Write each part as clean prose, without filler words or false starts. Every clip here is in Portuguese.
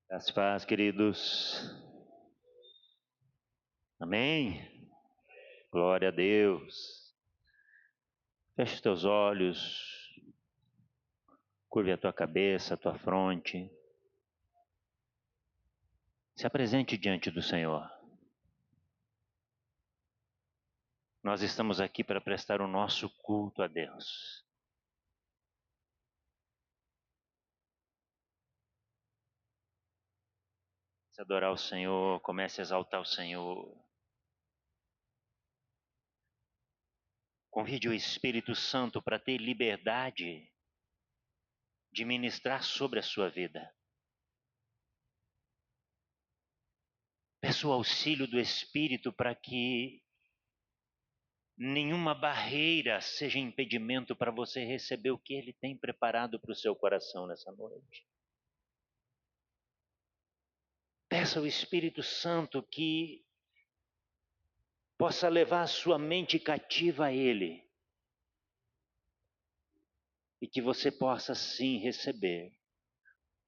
Graças a paz, queridos. Amém? Glória a Deus. Feche os teus olhos, curve a tua cabeça, a tua fronte. Se apresente diante do Senhor. Nós estamos aqui para prestar o nosso culto a Deus. Se adorar o Senhor, comece a exaltar o Senhor. Convide o Espírito Santo para ter liberdade de ministrar sobre a sua vida. Peça o auxílio do Espírito para que nenhuma barreira seja impedimento para você receber o que Ele tem preparado para o seu coração nessa noite. Peça ao Espírito Santo que possa levar a sua mente cativa a Ele e que você possa sim receber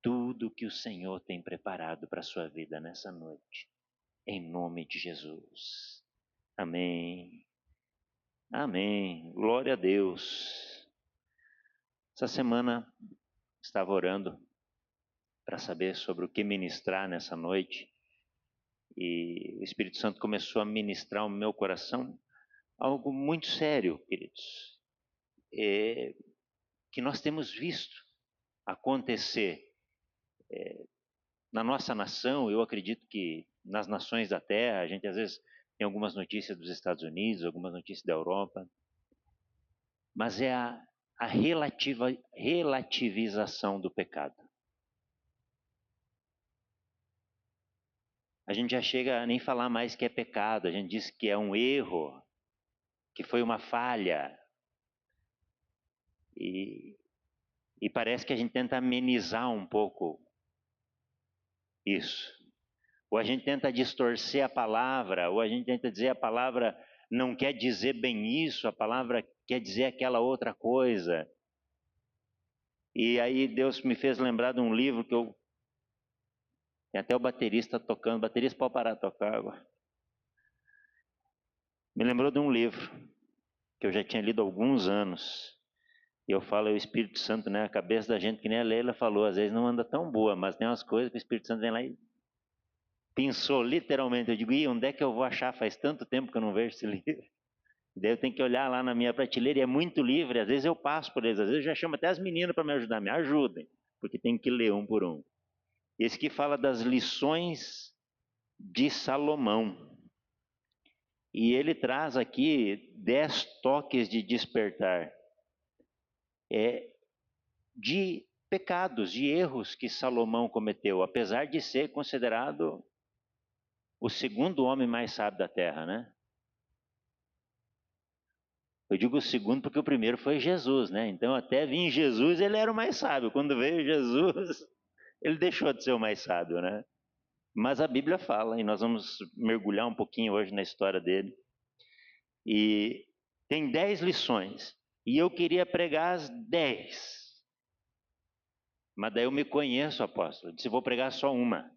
tudo que o Senhor tem preparado para a sua vida nessa noite. Em nome de Jesus. Amém. Amém. Glória a Deus. Essa semana estava orando para saber sobre o que ministrar nessa noite. E o Espírito Santo começou a ministrar ao meu coração algo muito sério, queridos, que nós temos visto acontecer na nossa nação. Eu acredito que nas nações da Terra, a gente às vezes tem algumas notícias dos Estados Unidos, algumas notícias da Europa, mas é a relativização do pecado. A gente já chega a nem falar mais que é pecado, a gente diz que é um erro, que foi uma falha. E parece que a gente tenta amenizar um pouco isso. Ou a gente tenta distorcer a palavra, ou a gente tenta dizer a palavra não quer dizer bem isso, a palavra quer dizer aquela outra coisa. E aí Deus me fez lembrar de um livro que eu... Tem até o baterista tocando. O baterista pode parar de tocar agora. Me lembrou de um livro que eu já tinha lido há alguns anos. E eu falo, é o Espírito Santo, né? A cabeça da gente, que nem a Leila falou, às vezes não anda tão boa, mas tem umas coisas que o Espírito Santo vem lá e pensou literalmente. Eu digo, e onde é que eu vou achar? Faz tanto tempo que eu não vejo esse livro. Daí eu tenho que olhar lá na minha prateleira e é muito livre. Às vezes eu passo por eles, às vezes eu já chamo até as meninas para me ajudar. Me ajudem, porque tem que ler um por um. Esse que fala das lições de Salomão. E ele traz aqui 10 toques de despertar. De pecados, de erros que Salomão cometeu, apesar de ser considerado o segundo homem mais sábio da terra, né? Eu digo o segundo porque o primeiro foi Jesus, né? Então até vir Jesus ele era o mais sábio. Quando veio Jesus, ele deixou de ser o mais sábio, né? Mas a Bíblia fala, e nós vamos mergulhar um pouquinho hoje na história dele. E tem 10 lições. E eu queria pregar as 10. Mas daí eu me conheço, apóstolo. Eu disse, vou pregar só uma.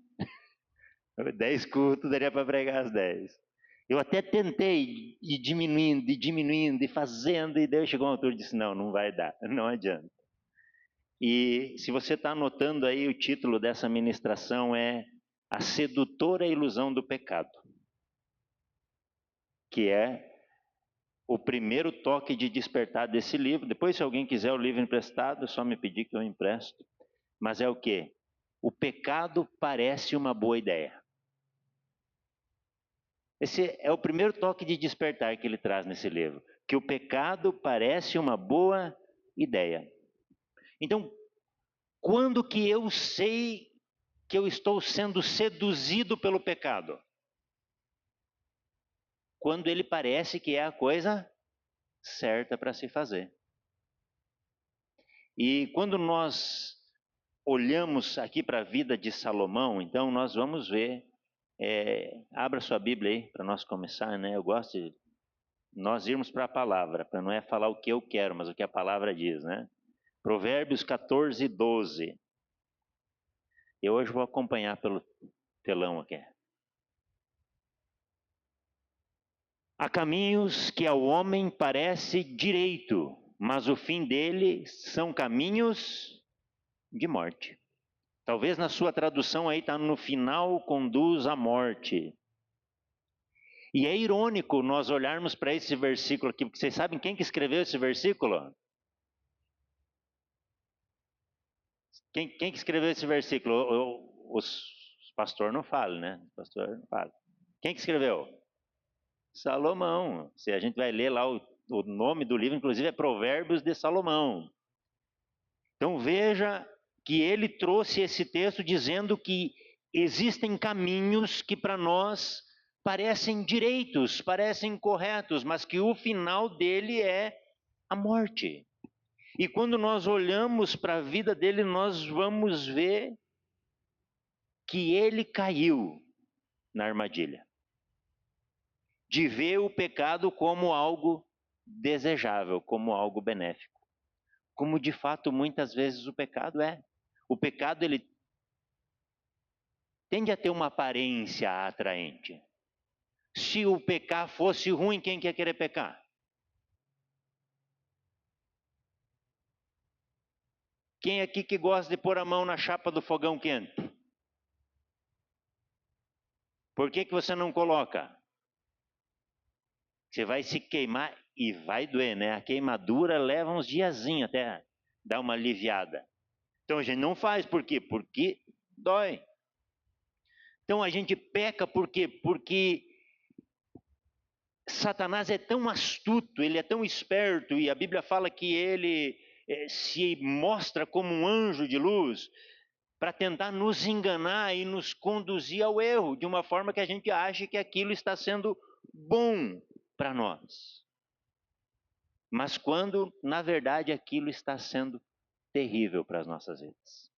10 cultos daria para pregar as 10. Eu até tentei ir diminuindo, e fazendo, e daí chegou uma altura e disse, não, não vai dar, não adianta. E se você está anotando aí, o título dessa ministração é A Sedutora Ilusão do Pecado, que é o primeiro toque de despertar desse livro. Depois, se alguém quiser o livro emprestado, é só me pedir que eu empresto. Mas é o quê? O pecado parece uma boa ideia. Esse é o primeiro toque de despertar que ele traz nesse livro, que o pecado parece uma boa ideia. Então, quando que eu sei que eu estou sendo seduzido pelo pecado? Quando ele parece que é a coisa certa para se fazer. E quando nós olhamos aqui para a vida de Salomão, então nós vamos ver, abra sua Bíblia aí para nós começar, né? Eu gosto de nós irmos para a palavra, para não é falar o que eu quero, mas o que a palavra diz, né? Provérbios 14, 12. Eu hoje vou acompanhar pelo telão aqui. Há caminhos que ao homem parece direito, mas o fim dele são caminhos de morte. Talvez na sua tradução aí está no final conduz à morte. E é irônico nós olharmos para esse versículo aqui, porque vocês sabem quem que escreveu esse versículo? Quem que escreveu esse versículo? Os pastor não fala, né? O pastor não fala. Quem que escreveu? Salomão. Se a gente vai ler lá o nome do livro, inclusive é Provérbios de Salomão. Então veja que ele trouxe esse texto dizendo que existem caminhos que para nós parecem direitos, parecem corretos, mas que o final dele é a morte. E quando nós olhamos para a vida dele, nós vamos ver que ele caiu na armadilha de ver o pecado como algo desejável, como algo benéfico. Como de fato muitas vezes o pecado é. O pecado ele tende a ter uma aparência atraente. Se o pecar fosse ruim, quem quer querer pecar? Quem aqui que gosta de pôr a mão na chapa do fogão quente? Por que você não coloca? Você vai se queimar e vai doer, né? A queimadura leva uns diazinhos até dar uma aliviada. Então a gente não faz, por quê? Porque dói. Então a gente peca por quê? Porque Satanás é tão astuto, ele é tão esperto, e a Bíblia fala que ele se mostra como um anjo de luz para tentar nos enganar e nos conduzir ao erro, de uma forma que a gente ache que aquilo está sendo bom para nós. Mas quando, na verdade, aquilo está sendo terrível para as nossas vidas.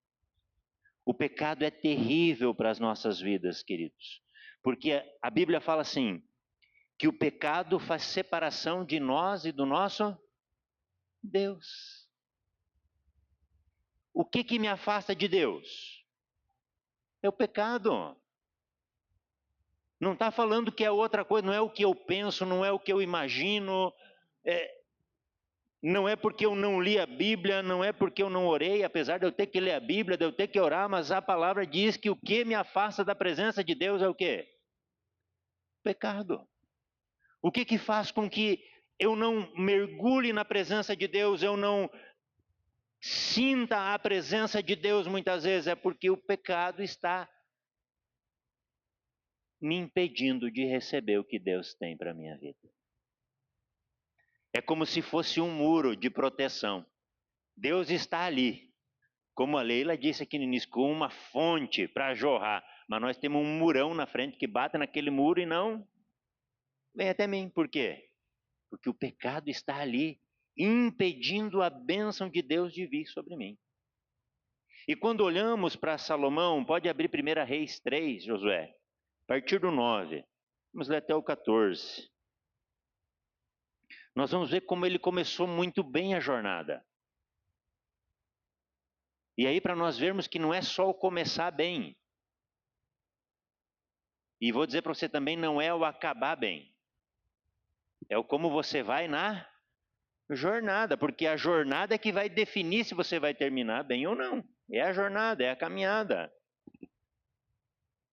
O pecado é terrível para as nossas vidas, queridos. Porque a Bíblia fala assim, que o pecado faz separação de nós e do nosso Deus. O que me afasta de Deus? É o pecado. Não está falando que é outra coisa, não é o que eu penso, não é o que eu imagino, não é porque eu não li a Bíblia, não é porque eu não orei, apesar de eu ter que ler a Bíblia, de eu ter que orar, mas a palavra diz que o que me afasta da presença de Deus é o quê? Pecado. O que faz com que eu não mergulhe na presença de Deus, eu não sinta a presença de Deus muitas vezes? É porque o pecado está me impedindo de receber o que Deus tem para a minha vida. É como se fosse um muro de proteção. Deus está ali, como a Leila disse aqui no início, com uma fonte para jorrar. Mas nós temos um murão na frente que bate naquele muro e não vem até mim. Por quê? Porque o pecado está ali, impedindo a bênção de Deus de vir sobre mim. E quando olhamos para Salomão, pode abrir 1 Reis 3, Josué, a partir do 9. Vamos ler até o 14. Nós vamos ver como ele começou muito bem a jornada. E aí para nós vermos que não é só o começar bem. E vou dizer para você também, não é o acabar bem. É o como você vai na jornada, porque a jornada é que vai definir se você vai terminar bem ou não. É a jornada, é a caminhada.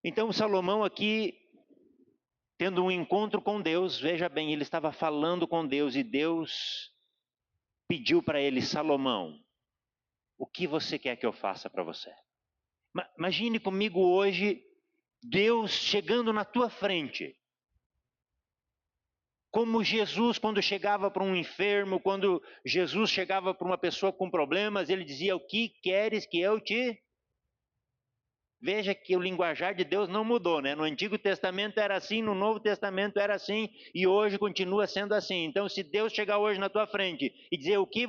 Então Salomão aqui, tendo um encontro com Deus, veja bem, ele estava falando com Deus e Deus pediu para ele, Salomão, o que você quer que eu faça para você? Imagine comigo hoje, Deus chegando na tua frente. Como Jesus, quando chegava para um enfermo, quando Jesus chegava para uma pessoa com problemas, ele dizia, o que queres que eu te... Veja que o linguajar de Deus não mudou, né? No Antigo Testamento era assim, no Novo Testamento era assim, e hoje continua sendo assim. Então, se Deus chegar hoje na tua frente e dizer, o que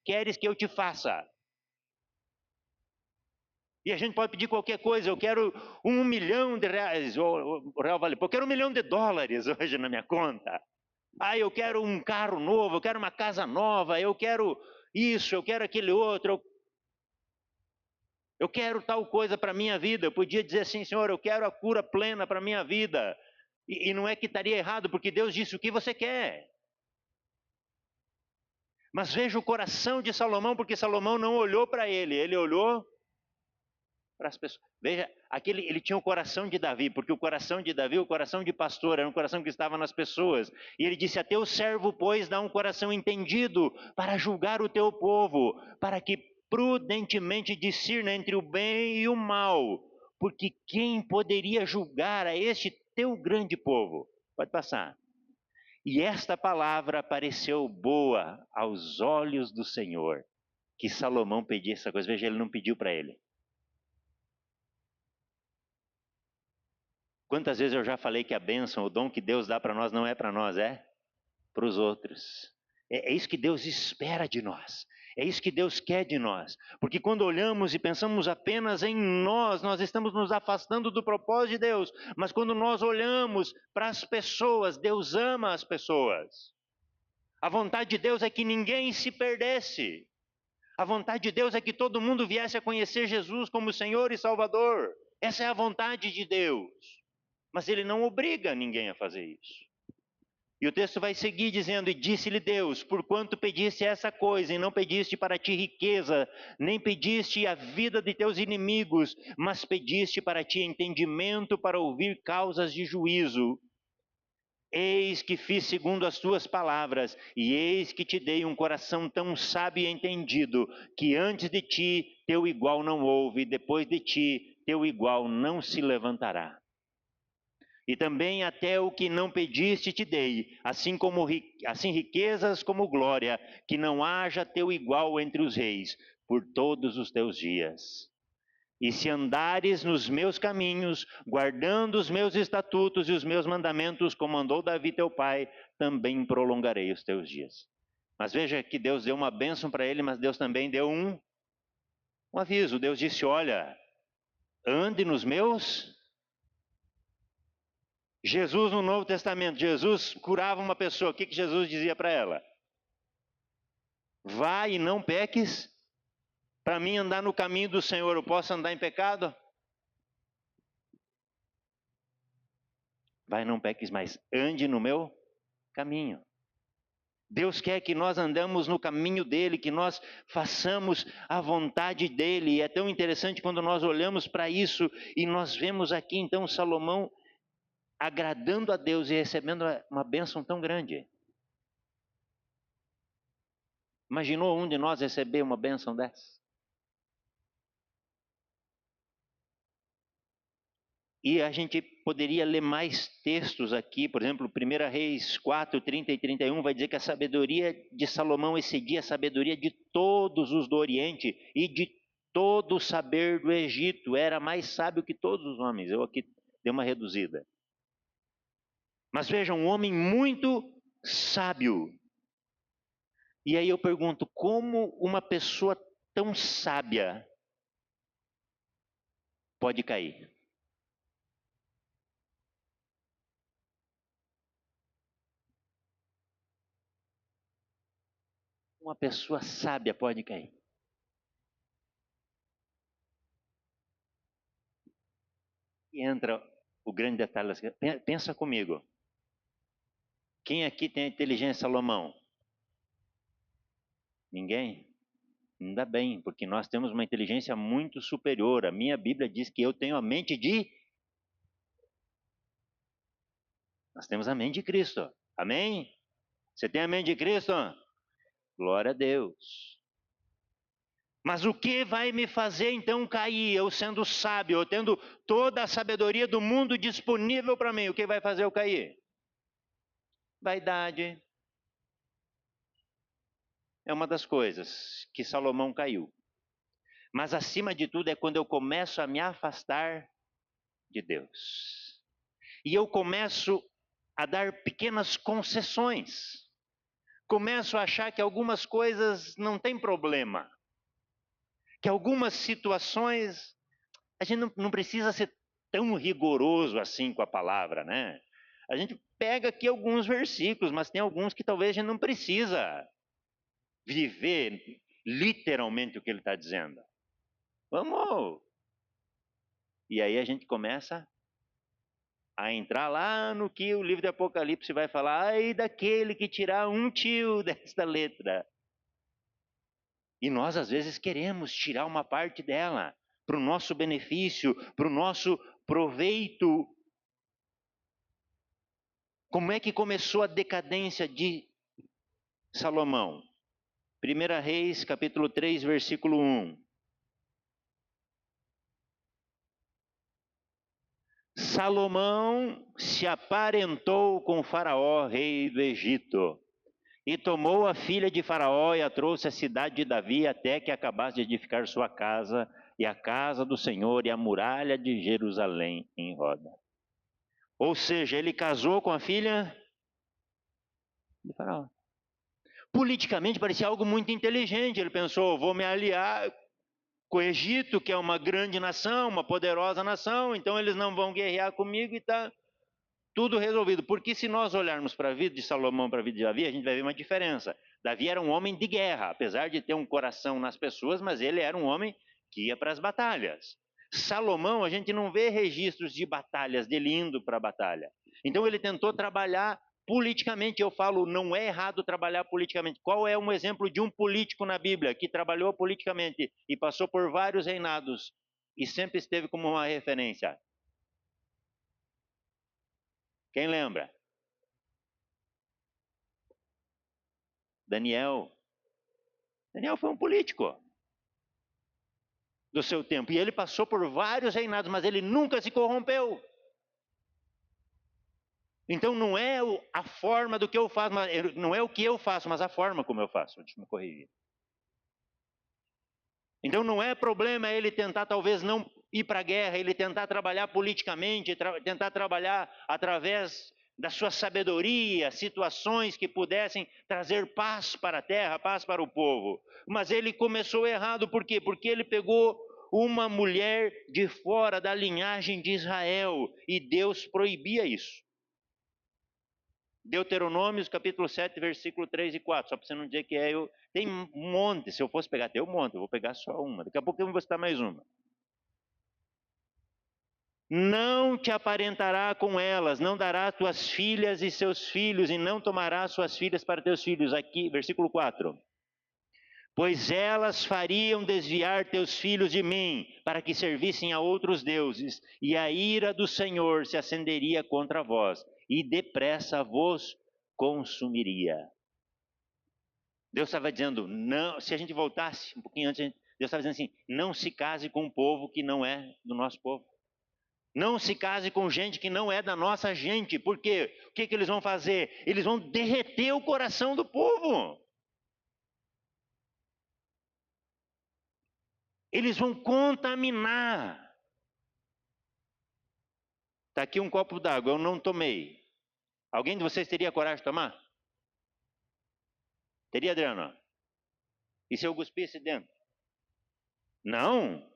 queres que eu te faça? E a gente pode pedir qualquer coisa, eu quero R$1 milhão, o real vale pouco, eu quero $1 milhão hoje na minha conta. Eu quero um carro novo, eu quero uma casa nova, eu quero isso, eu quero aquele outro. Eu quero tal coisa para a minha vida. Eu podia dizer assim, Senhor, eu quero a cura plena para a minha vida. E não é que estaria errado, porque Deus disse o que você quer. Mas veja o coração de Salomão, porque Salomão não olhou para ele olhou para as pessoas. Veja, ele tinha o coração de Davi, porque o coração de Davi, o coração de pastor, era um coração que estava nas pessoas. E ele disse: a teu servo, pois, dá um coração entendido para julgar o teu povo, para que prudentemente discirna entre o bem e o mal. Porque quem poderia julgar a este teu grande povo? Pode passar. E esta palavra pareceu boa aos olhos do Senhor, que Salomão pedisse essa coisa. Veja, ele não pediu para ele. Quantas vezes eu já falei que a bênção, o dom que Deus dá para nós não é para nós, é para os outros. É isso que Deus espera de nós. É isso que Deus quer de nós. Porque quando olhamos e pensamos apenas em nós, nós estamos nos afastando do propósito de Deus. Mas quando nós olhamos para as pessoas, Deus ama as pessoas. A vontade de Deus é que ninguém se perdesse. A vontade de Deus é que todo mundo viesse a conhecer Jesus como Senhor e Salvador. Essa é a vontade de Deus. Mas Ele não obriga ninguém a fazer isso. E o texto vai seguir dizendo: e disse-lhe Deus, porquanto pediste essa coisa, e não pediste para ti riqueza, nem pediste a vida de teus inimigos, mas pediste para ti entendimento para ouvir causas de juízo. Eis que fiz segundo as tuas palavras, e eis que te dei um coração tão sábio e entendido, que antes de ti teu igual não houve, e depois de ti teu igual não se levantará. E também até o que não pediste te dei, assim riquezas como glória, que não haja teu igual entre os reis, por todos os teus dias. E se andares nos meus caminhos, guardando os meus estatutos e os meus mandamentos, como mandou Davi teu pai, também prolongarei os teus dias. Mas veja que Deus deu uma bênção para ele, mas Deus também deu um aviso. Deus disse: olha, ande nos meus. Jesus no Novo Testamento, Jesus curava uma pessoa, o que Jesus dizia para ela? Vá e não peques. Para mim andar no caminho do Senhor, eu posso andar em pecado? Vai, não peques mais, ande no meu caminho. Deus quer que nós andamos no caminho dele, que nós façamos a vontade dele. E é tão interessante quando nós olhamos para isso e nós vemos aqui então Salomão agradando a Deus e recebendo uma bênção tão grande. Imaginou um de nós receber uma bênção dessa? E a gente poderia ler mais textos aqui, por exemplo, 1 Reis 4, 30 e 31 vai dizer que a sabedoria de Salomão excedia a sabedoria de todos os do Oriente e de todo o saber do Egito. Era mais sábio que todos os homens. Eu aqui dei uma reduzida. Mas veja, um homem muito sábio. E aí eu pergunto, como uma pessoa tão sábia pode cair? Uma pessoa sábia pode cair. E entra o grande detalhe. Pensa comigo. Quem aqui tem a inteligência Salomão? Ninguém? Ainda bem, porque nós temos uma inteligência muito superior. A minha Bíblia diz que eu tenho a mente de... Nós temos a mente de Cristo. Amém? Você tem a mente de Cristo? Glória a Deus. Mas o que vai me fazer então cair? Eu sendo sábio, eu tendo toda a sabedoria do mundo disponível para mim, o que vai fazer eu cair? Vaidade. É uma das coisas que Salomão caiu. Mas acima de tudo é quando eu começo a me afastar de Deus. E eu começo a dar pequenas concessões. Começo a achar que algumas coisas não tem problema. Que algumas situações a gente não precisa ser tão rigoroso assim com a palavra, né? A gente pega aqui alguns versículos, mas tem alguns que talvez a gente não precisa viver literalmente o que ele está dizendo. Vamos! E aí a gente começa a entrar lá no que o livro de Apocalipse vai falar, ai daquele que tirar um tio desta letra. E nós às vezes queremos tirar uma parte dela para o nosso benefício, para o nosso proveito. Como é que começou a decadência de Salomão? 1 Reis, capítulo 3, versículo 1. Salomão se aparentou com Faraó, rei do Egito, e tomou a filha de Faraó e a trouxe à cidade de Davi até que acabasse de edificar sua casa e a casa do Senhor e a muralha de Jerusalém em roda. Ou seja, ele casou com a filha de Faraó. Politicamente parecia algo muito inteligente. Ele pensou, vou me aliar com o Egito, que é uma grande nação, uma poderosa nação, então eles não vão guerrear comigo e está tudo resolvido. Porque se nós olharmos para a vida de Salomão, para a vida de Davi, a gente vai ver uma diferença. Davi era um homem de guerra, apesar de ter um coração nas pessoas, mas ele era um homem que ia para as batalhas. Salomão, a gente não vê registros de batalhas, dele indo para a batalha. Então ele tentou trabalhar politicamente. Eu falo, não é errado trabalhar politicamente. Qual é um exemplo de um político na Bíblia que trabalhou politicamente e passou por vários reinados e sempre esteve como uma referência? Quem lembra? Daniel. Daniel foi um político do seu tempo. E ele passou por vários reinados, mas ele nunca se corrompeu. Então não é a forma do que eu faço, não é o que eu faço, mas a forma como eu faço. Deixa eu me corrigir. Então não é problema ele tentar talvez não ir para a guerra, ele tentar trabalhar politicamente, tentar trabalhar através da sua sabedoria, situações que pudessem trazer paz para a terra, paz para o povo. Mas ele começou errado, por quê? Porque ele pegou uma mulher de fora da linhagem de Israel e Deus proibia isso. Deuteronômios capítulo 7, versículo 3 e 4, só para você não dizer que é eu. Tem um monte, se eu fosse pegar, tem um monte, eu vou pegar só uma. Daqui a pouco eu vou citar mais uma. Não te aparentará com elas, não dará tuas filhas e seus filhos, e não tomará suas filhas para teus filhos. Aqui, versículo 4. Pois elas fariam desviar teus filhos de mim, para que servissem a outros deuses, e a ira do Senhor se acenderia contra vós, e depressa vos consumiria. Deus estava dizendo, não, se a gente voltasse um pouquinho antes, Deus estava dizendo assim, não se case com um povo que não é do nosso povo. Não se case com gente que não é da nossa gente. Por quê? O que eles vão fazer? Eles vão derreter o coração do povo. Eles vão contaminar. Está aqui um copo d'água, eu não tomei. Alguém de vocês teria coragem de tomar? Teria, Adriano? E se eu cuspisse dentro? Não?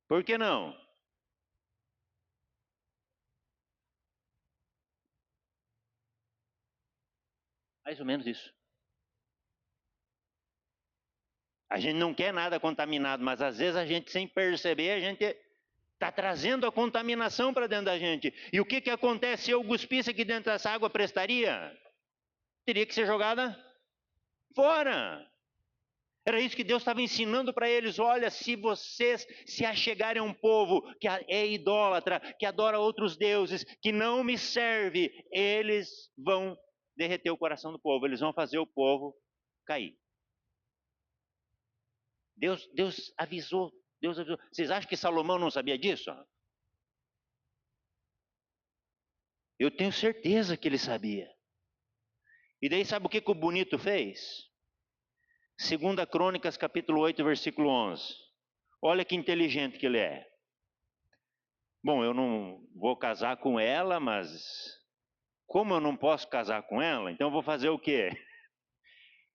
Por que não? Mais ou menos isso. A gente não quer nada contaminado, mas às vezes a gente, sem perceber, a gente está trazendo a contaminação para dentro da gente. E o que acontece se eu cuspisse aqui dentro dessa água, prestaria? Teria que ser jogada fora. Era isso que Deus estava ensinando para eles. Olha, se vocês se achegarem a um povo que é idólatra, que adora outros deuses, que não me serve, eles vão derreter o coração do povo, eles vão fazer o povo cair. Deus avisou. Vocês acham que Salomão não sabia disso? Eu tenho certeza que ele sabia. E daí sabe o que o bonito fez? 2 Crônicas capítulo 8, versículo 11. Olha que inteligente que ele é. Bom, eu não vou casar com ela, mas como eu não posso casar com ela, então eu vou fazer o quê?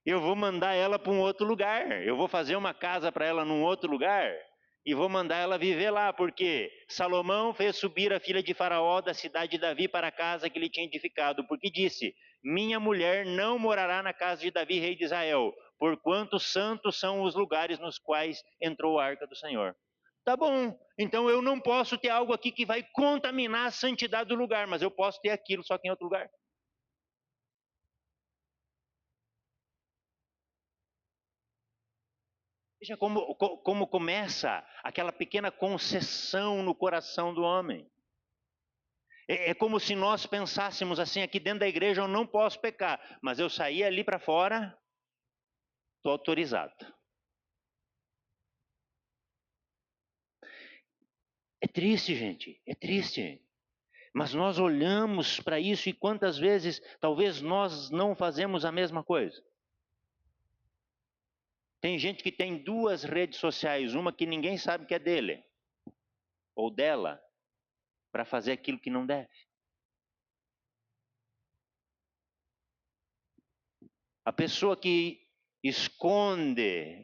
Eu vou mandar ela para um outro lugar. Eu vou fazer uma casa para ela num outro lugar e vou mandar ela viver lá, porque Salomão fez subir a filha de Faraó da cidade de Davi para a casa que ele tinha edificado, porque disse: minha mulher não morará na casa de Davi, rei de Israel, porquanto santos são os lugares nos quais entrou a arca do Senhor. Tá bom, então eu não posso ter algo aqui que vai contaminar a santidade do lugar, mas eu posso ter aquilo só que em outro lugar. Veja como começa aquela pequena concessão no coração do homem. É como se nós pensássemos assim, aqui dentro da igreja eu não posso pecar, mas eu saí ali para fora, estou autorizado. É triste, gente, é triste. Mas nós olhamos para isso e quantas vezes talvez nós não fazemos a mesma coisa. Tem gente que tem 2 redes sociais, uma que ninguém sabe que é dele ou dela, para fazer aquilo que não deve. A pessoa que esconde,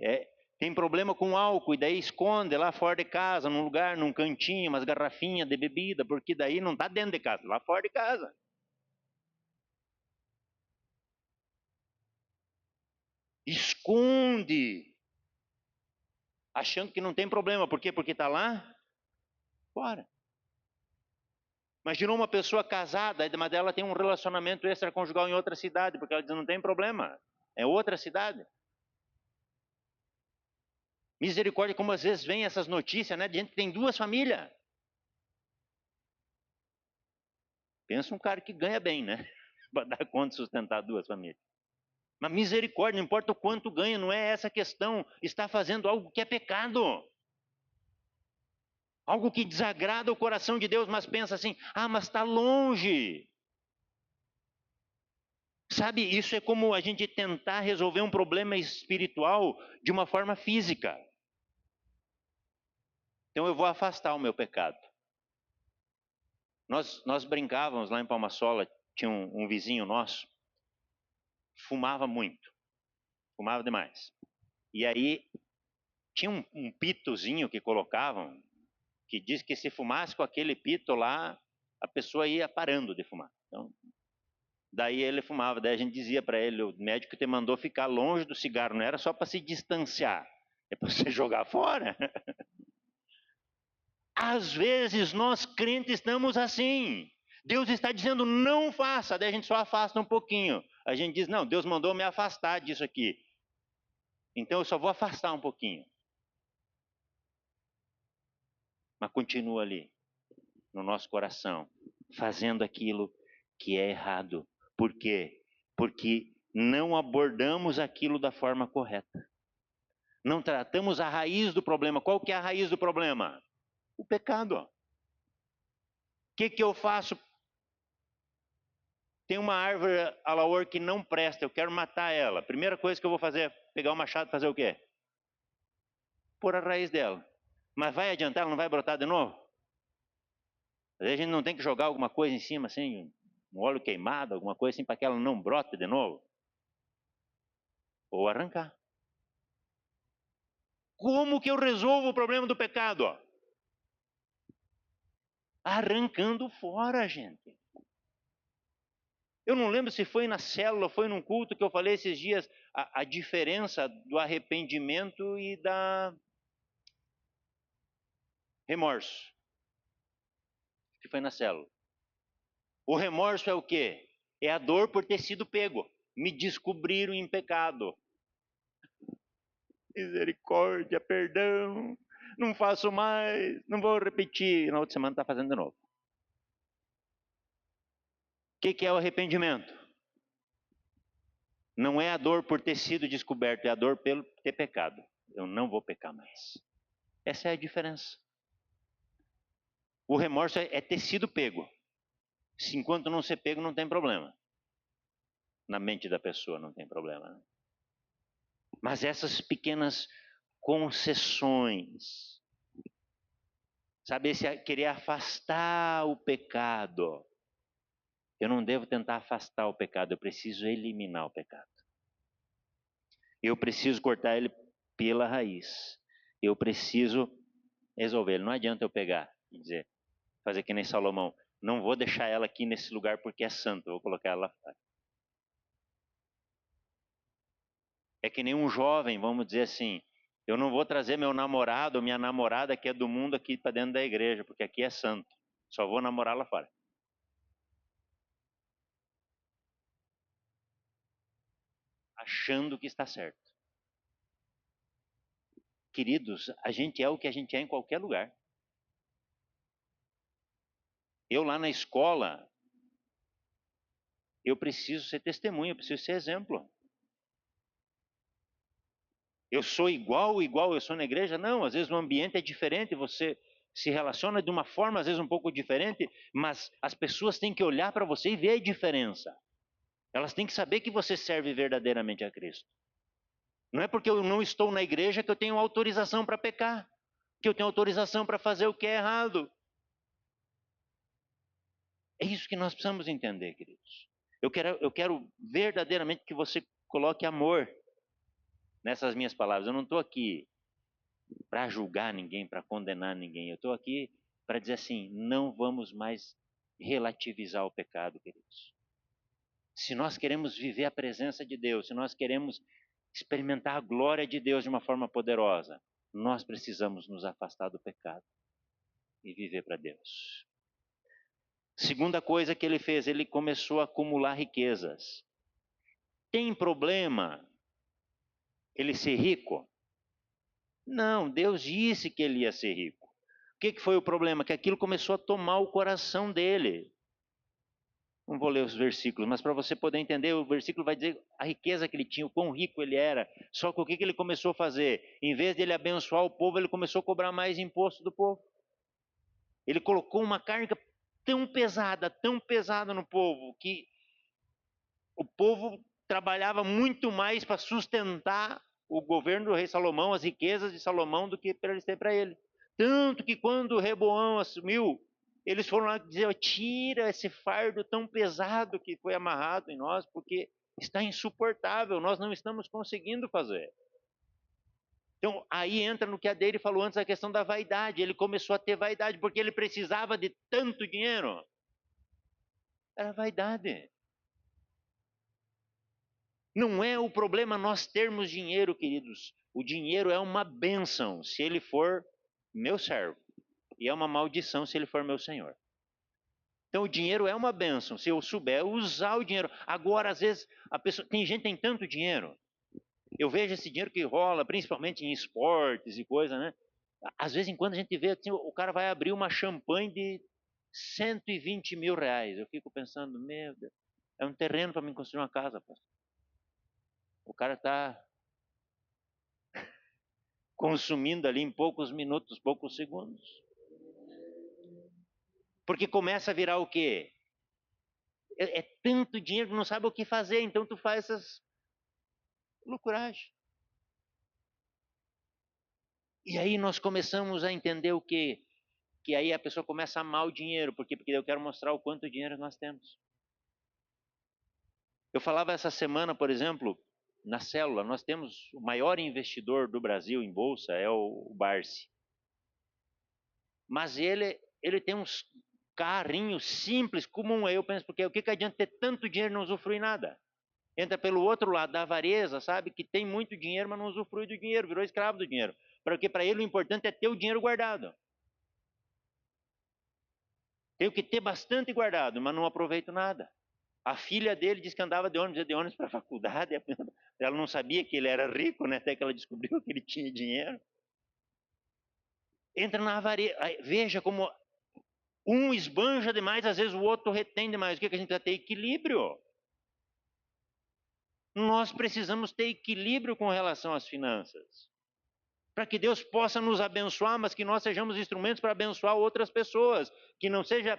tem problema com álcool e daí esconde lá fora de casa, num lugar, num cantinho, umas garrafinhas de bebida, porque daí não está dentro de casa, lá fora de casa. Esconde, achando que não tem problema. Por quê? Porque está lá fora. Imaginou uma pessoa casada, mas ela tem um relacionamento extraconjugal em outra cidade, porque ela diz, não tem problema, é outra cidade. Misericórdia, como às vezes vem essas notícias, né, de gente que tem 2 famílias. Pensa um cara que ganha bem, né, para dar conta de sustentar 2 famílias. Mas misericórdia, não importa o quanto ganha, não é essa a questão, está fazendo algo que é pecado. Algo que desagrada o coração de Deus, mas pensa assim, mas está longe. Sabe, isso é como a gente tentar resolver um problema espiritual de uma forma física. Então eu vou afastar o meu pecado. Nós brincávamos lá em Palma Sola, tinha um vizinho nosso, fumava muito, fumava demais. E aí tinha um pitozinho que colocavam, que diz que se fumasse com aquele pito lá, a pessoa ia parando de fumar. Então, daí ele fumava, daí a gente dizia para ele, o médico te mandou ficar longe do cigarro, não era só para se distanciar, é para você jogar fora. Às vezes nós crentes estamos assim. Deus está dizendo não faça, daí a gente só afasta um pouquinho. A gente diz, não, Deus mandou me afastar disso aqui. Então eu só vou afastar um pouquinho. Mas continua ali, no nosso coração, fazendo aquilo que é errado. Por quê? Porque não abordamos aquilo da forma correta. Não tratamos a raiz do problema. Qual que é a raiz do problema? O pecado. O que eu faço? Tem uma árvore alaor que não presta, eu quero matar ela. Primeira coisa que eu vou fazer é pegar o machado e fazer o quê? Pôr a raiz dela. Mas vai adiantar, ela não vai brotar de novo? Às vezes a gente não tem que jogar alguma coisa em cima, assim, um óleo queimado, alguma coisa assim, para que ela não brote de novo? Ou arrancar. Como que eu resolvo o problema do pecado? Arrancando fora, gente. Eu não lembro se foi na célula, foi num culto que eu falei esses dias, a diferença do arrependimento e da remorso. Que foi na célula. O remorso é o quê? É a dor por ter sido pego. Me descobriram em pecado. Misericórdia, perdão, não faço mais, não vou repetir. Na outra semana está fazendo de novo. O que é o arrependimento? Não é a dor por ter sido descoberto, é a dor pelo ter pecado. Eu não vou pecar mais. Essa é a diferença. O remorso é ter sido pego. Se enquanto não ser pego, não tem problema. Na mente da pessoa não tem problema. Né? Mas essas pequenas concessões, sabe, esse querer afastar o pecado. Eu não devo tentar afastar o pecado, eu preciso eliminar o pecado. Eu preciso cortar ele pela raiz. Eu preciso resolver ele. Não adianta eu pegar e dizer, fazer que nem Salomão, não vou deixar ela aqui nesse lugar porque é santo, eu vou colocar ela lá fora. É que nem um jovem, vamos dizer assim, eu não vou trazer meu namorado ou minha namorada que é do mundo aqui para dentro da igreja, porque aqui é santo. Só vou namorar lá fora. Achando que está certo. Queridos, a gente é o que a gente é em qualquer lugar. Eu lá na escola, eu preciso ser testemunha, eu preciso ser exemplo. Eu sou igual eu sou na igreja? Não, às vezes o ambiente é diferente, você se relaciona de uma forma, às vezes um pouco diferente, mas as pessoas têm que olhar para você e ver a diferença. Elas têm que saber que você serve verdadeiramente a Cristo. Não é porque eu não estou na igreja que eu tenho autorização para pecar, que eu tenho autorização para fazer o que é errado. É isso que nós precisamos entender, queridos. Eu quero verdadeiramente que você coloque amor nessas minhas palavras. Eu não estou aqui para julgar ninguém, para condenar ninguém. Eu estou aqui para dizer assim: não vamos mais relativizar o pecado, queridos. Se nós queremos viver a presença de Deus, se nós queremos experimentar a glória de Deus de uma forma poderosa, nós precisamos nos afastar do pecado e viver para Deus. Segunda coisa que ele fez, ele começou a acumular riquezas. Tem problema ele ser rico? Não, Deus disse que ele ia ser rico. O que foi o problema? Que aquilo começou a tomar o coração dele. Não vou ler os versículos, mas para você poder entender, o versículo vai dizer a riqueza que ele tinha, o quão rico ele era. Só que o que ele começou a fazer? Em vez de ele abençoar o povo, ele começou a cobrar mais imposto do povo. Ele colocou uma carga tão pesada no povo, que o povo trabalhava muito mais para sustentar o governo do rei Salomão, as riquezas de Salomão, do que para eles terem para ele. Tanto que quando Reboão assumiu, eles foram lá dizer: tira esse fardo tão pesado que foi amarrado em nós, porque está insuportável, nós não estamos conseguindo fazer. Então, aí entra no que a Deire falou antes, a questão da vaidade. Ele começou a ter vaidade porque ele precisava de tanto dinheiro. Era vaidade. Não é o problema nós termos dinheiro, queridos. O dinheiro é uma bênção se ele for meu servo. E é uma maldição se ele for meu senhor. Então o dinheiro é uma bênção, se eu souber usar o dinheiro. Agora, às vezes, a pessoa, tem gente que tem tanto dinheiro. Eu vejo esse dinheiro que rola, principalmente em esportes e coisa, né? Às vezes, quando a gente vê, assim, o cara vai abrir uma champanhe de 120 mil reais. Eu fico pensando, meu Deus, é um terreno para mim construir uma casa, pastor. O cara está consumindo ali em poucos minutos, poucos segundos. Porque começa a virar o quê? É tanto dinheiro que não sabe o que fazer, então tu faz essas loucuragens. E aí nós começamos a entender o quê? Que aí a pessoa começa a amar o dinheiro. Por quê? Porque eu quero mostrar o quanto dinheiro nós temos. Eu falava essa semana, por exemplo, na célula, nós temos o maior investidor do Brasil em bolsa, é o Barsi. Mas ele tem uns carrinhos simples, comum. Aí eu penso, porque o que adianta ter tanto dinheiro e não usufruir nada? Entra pelo outro lado da avareza, sabe? Que tem muito dinheiro, mas não usufrui do dinheiro, virou escravo do dinheiro. Porque para ele o importante é ter o dinheiro guardado. Tenho que ter bastante guardado, mas não aproveito nada. A filha dele disse que andava de ônibus para a faculdade. Ela não sabia que ele era rico, né? Até que ela descobriu que ele tinha dinheiro. Entra na avareza. Veja como um esbanja demais, às vezes o outro retém demais. O que a gente precisa ter? Equilíbrio. Nós precisamos ter equilíbrio com relação às finanças. Para que Deus possa nos abençoar, mas que nós sejamos instrumentos para abençoar outras pessoas. Que não seja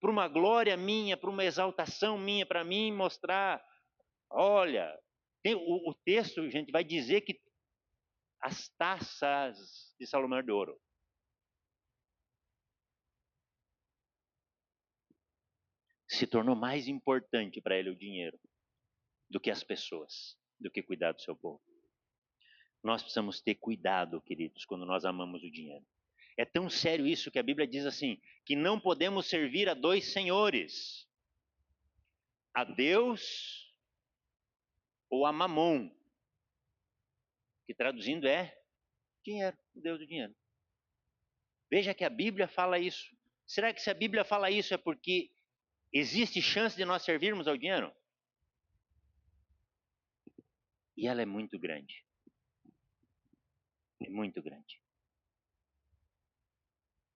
para uma glória minha, para uma exaltação minha, para mim mostrar. Olha, o texto, gente, vai dizer que as taças de Salomão de ouro. Se tornou mais importante para ele o dinheiro do que as pessoas, do que cuidar do seu povo. Nós precisamos ter cuidado, queridos, quando nós amamos o dinheiro. É tão sério isso que a Bíblia diz assim, que não podemos servir a dois senhores, a Deus ou a Mamon. que traduzindo é dinheiro, o Deus do dinheiro. Veja que a Bíblia fala isso. Será que se a Bíblia fala isso é porque existe chance de nós servirmos ao dinheiro? E ela é muito grande. É muito grande.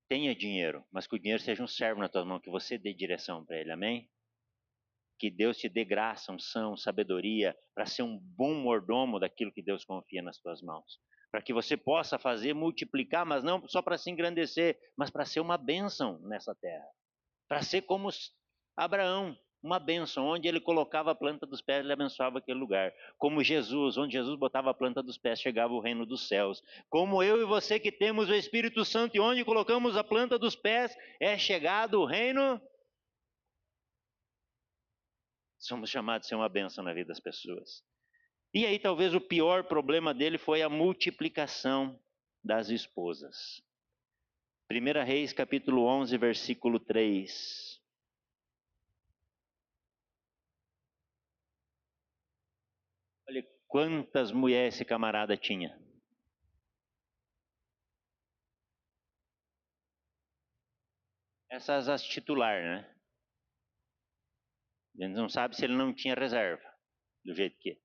Tenha dinheiro, mas que o dinheiro seja um servo na tua mão, que você dê direção para ele, amém? Que Deus te dê graça, unção, sabedoria, para ser um bom mordomo daquilo que Deus confia nas tuas mãos. Para que você possa fazer, multiplicar, mas não só para se engrandecer, mas para ser uma bênção nessa terra. Para ser como Abraão, uma bênção, onde ele colocava a planta dos pés, ele abençoava aquele lugar. Como Jesus, onde Jesus botava a planta dos pés, chegava o reino dos céus. Como eu e você que temos o Espírito Santo, e onde colocamos a planta dos pés, é chegado o reino. Somos chamados a ser uma bênção na vida das pessoas. E aí talvez o pior problema dele foi a multiplicação das esposas. 1 Reis capítulo 11, versículo 3. Olha quantas mulheres esse camarada tinha. Essas as titular, né? A gente não sabe se ele não tinha reserva, do jeito que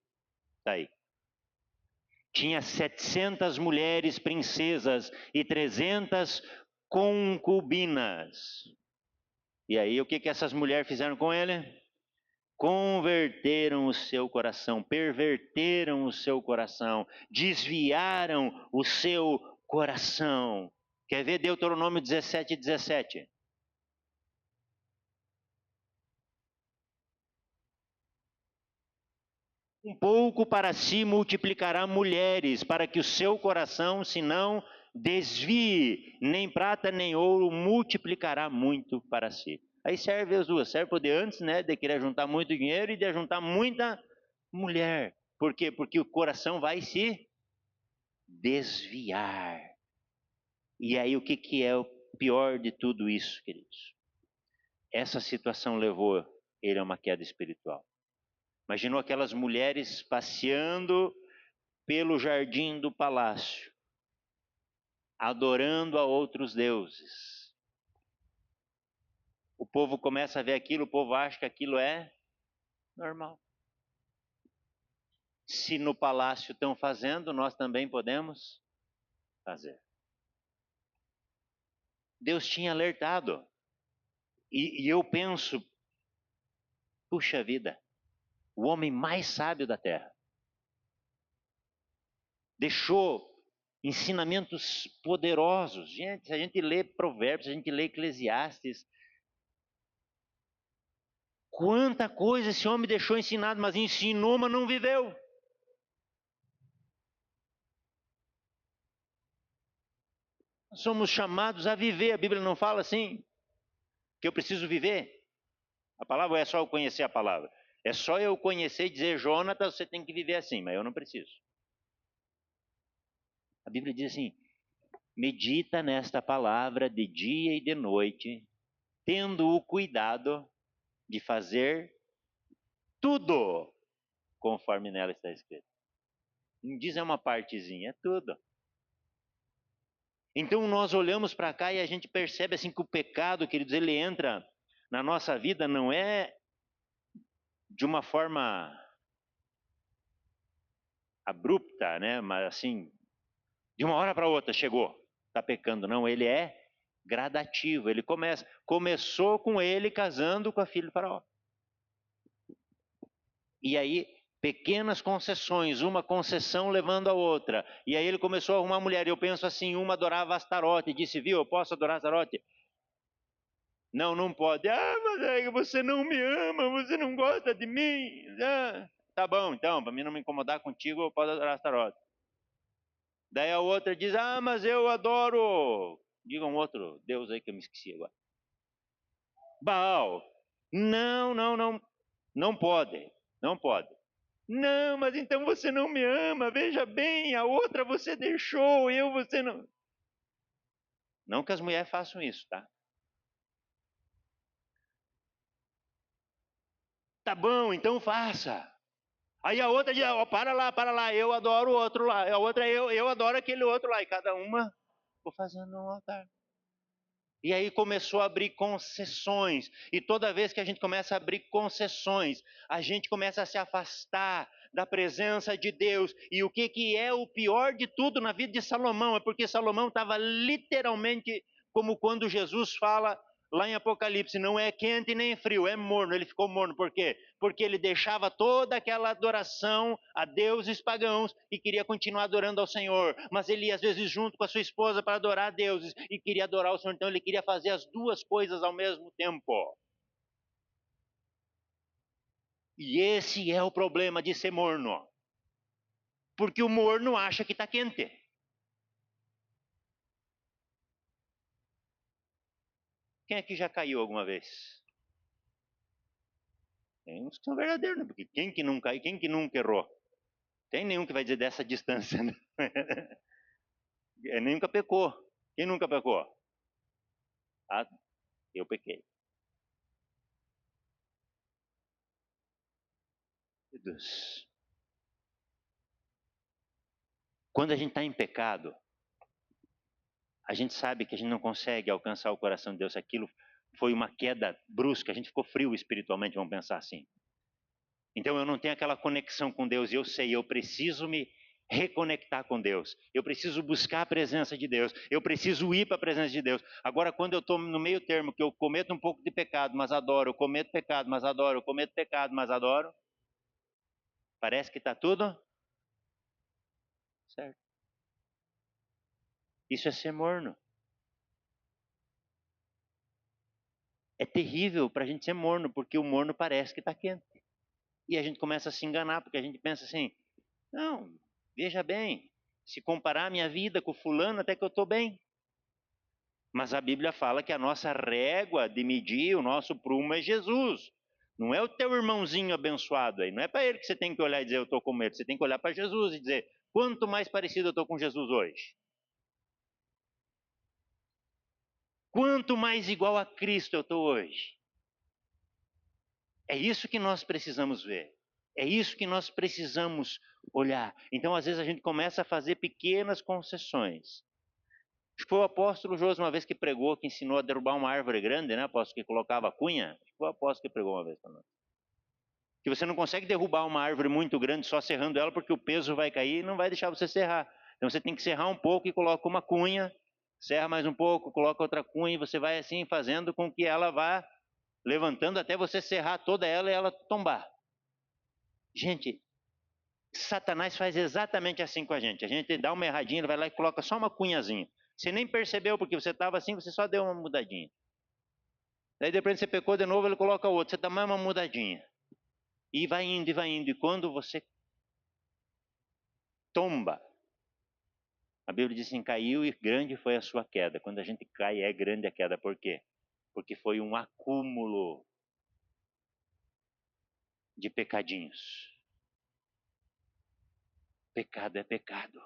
está aí. Tinha 700 mulheres princesas e 300 concubinas. E aí o que essas mulheres fizeram com ele? Converteram o seu coração, perverteram o seu coração, desviaram o seu coração. Quer ver Deuteronômio 17, 17? Um pouco para si multiplicará mulheres, para que o seu coração se não desvie, nem prata nem ouro multiplicará muito para si. Aí serve as duas, serve poder antes, né, de querer juntar muito dinheiro e de juntar muita mulher. Por quê? Porque o coração vai se desviar. E aí o que é o pior de tudo isso, queridos? Essa situação levou ele a uma queda espiritual. Imaginou aquelas mulheres passeando pelo jardim do palácio, adorando a outros deuses. O povo começa a ver aquilo, o povo acha que aquilo é normal. Se no palácio estão fazendo, nós também podemos fazer. Deus tinha alertado. E eu penso, puxa vida, o homem mais sábio da terra deixou ensinamentos poderosos. Gente, se a gente lê Provérbios, se a gente lê Eclesiastes, quanta coisa esse homem deixou ensinado, mas ensinou, mas não viveu. Somos chamados a viver, a Bíblia não fala assim, que eu preciso viver. A palavra é só eu conhecer a palavra. É só eu conhecer e dizer, Jonatas, você tem que viver assim, mas eu não preciso. A Bíblia diz assim, medita nesta palavra de dia e de noite, tendo o cuidado de fazer tudo conforme nela está escrito. Não diz é uma partezinha, é tudo. Então nós olhamos para cá e a gente percebe assim que o pecado, queridos, ele entra na nossa vida não é de uma forma abrupta, né? Mas assim, de uma hora para outra chegou, está pecando. Não, ele é gradativo. Ele começou com ele casando com a filha do faraó. E aí, pequenas concessões, uma concessão levando a outra. E aí ele começou a arrumar mulher. Eu penso assim, uma adorava Astarote, disse, viu, eu posso adorar Astarote? Não, não pode. Ah, mas é que você não me ama, você não gosta de mim. Ah, tá bom, então, para mim não me incomodar contigo, eu posso adorar Astarote. Daí a outra diz, ah, mas eu adoro. Diga um outro Deus aí que eu me esqueci agora. Baal. Não, não, não. Não pode. Não pode. Não, mas então você não me ama. Veja bem, a outra você deixou, eu você não. Não que as mulheres façam isso, tá? Tá bom, então faça. Aí a outra diz, oh, para lá, eu adoro o outro lá. A outra, eu adoro aquele outro lá. E cada uma, vou fazendo um altar. E aí começou a abrir concessões. E toda vez que a gente começa a abrir concessões, a gente começa a se afastar da presença de Deus. E o que é o pior de tudo na vida de Salomão? É porque Salomão estava literalmente como quando Jesus fala lá em Apocalipse, não é quente nem frio, é morno. Ele ficou morno, por quê? Porque ele deixava toda aquela adoração a deuses pagãos e queria continuar adorando ao Senhor. Mas ele ia às vezes junto com a sua esposa para adorar a deuses e queria adorar o Senhor. Então ele queria fazer as duas coisas ao mesmo tempo. E esse é o problema de ser morno. Porque o morno acha que está quente. Quem aqui já caiu alguma vez? Tem uns que são verdadeiros, né? Porque quem que não cai, quem que nunca errou? Tem nenhum que vai dizer dessa distância, né? Nunca pecou. Quem nunca pecou? Ah, eu pequei. Deus. Quando a gente está em pecado, a gente sabe que a gente não consegue alcançar o coração de Deus. Aquilo foi uma queda brusca, a gente ficou frio espiritualmente, vamos pensar assim. Então eu não tenho aquela conexão com Deus e eu sei, eu preciso me reconectar com Deus. Eu preciso buscar a presença de Deus. Eu preciso ir para a presença de Deus. Agora, quando eu estou no meio termo, que eu cometo um pouco de pecado, mas adoro, eu cometo pecado, mas adoro, eu cometo pecado, mas adoro, parece que está tudo certo. Isso é ser morno. É terrível para a gente ser morno, porque o morno parece que está quente. E a gente começa a se enganar, porque a gente pensa assim, não, veja bem, se comparar a minha vida com o fulano, até que eu estou bem. Mas a Bíblia fala que a nossa régua de medir o nosso prumo é Jesus. Não é o teu irmãozinho abençoado aí. Não é para ele que você tem que olhar e dizer eu estou com medo. Você tem que olhar para Jesus e dizer quanto mais parecido eu estou com Jesus hoje. Quanto mais igual a Cristo eu estou hoje. É isso que nós precisamos ver. É isso que nós precisamos olhar. Então, às vezes, a gente começa a fazer pequenas concessões. Acho que foi o apóstolo João uma vez que pregou, que ensinou a derrubar uma árvore grande, né? Apóstolo que colocava a cunha. Acho que foi o apóstolo que pregou uma vez para nós. Que você não consegue derrubar uma árvore muito grande só serrando ela, porque o peso vai cair e não vai deixar você serrar. Então você tem que serrar um pouco e coloca uma cunha, serra mais um pouco, coloca outra cunha e você vai assim fazendo com que ela vá levantando até você serrar toda ela e ela tombar. Gente, Satanás faz exatamente assim com a gente. A gente dá uma erradinha, ele vai lá e coloca só uma cunhazinha. Você nem percebeu porque você estava assim, você só deu uma mudadinha. Daí depois você pecou de novo, ele coloca outro, você dá mais uma mudadinha. E vai indo, e vai indo. E quando você tomba, a Bíblia diz assim, caiu e grande foi a sua queda. Quando a gente cai, é grande a queda. Por quê? Porque foi um acúmulo de pecadinhos. Pecado é pecado.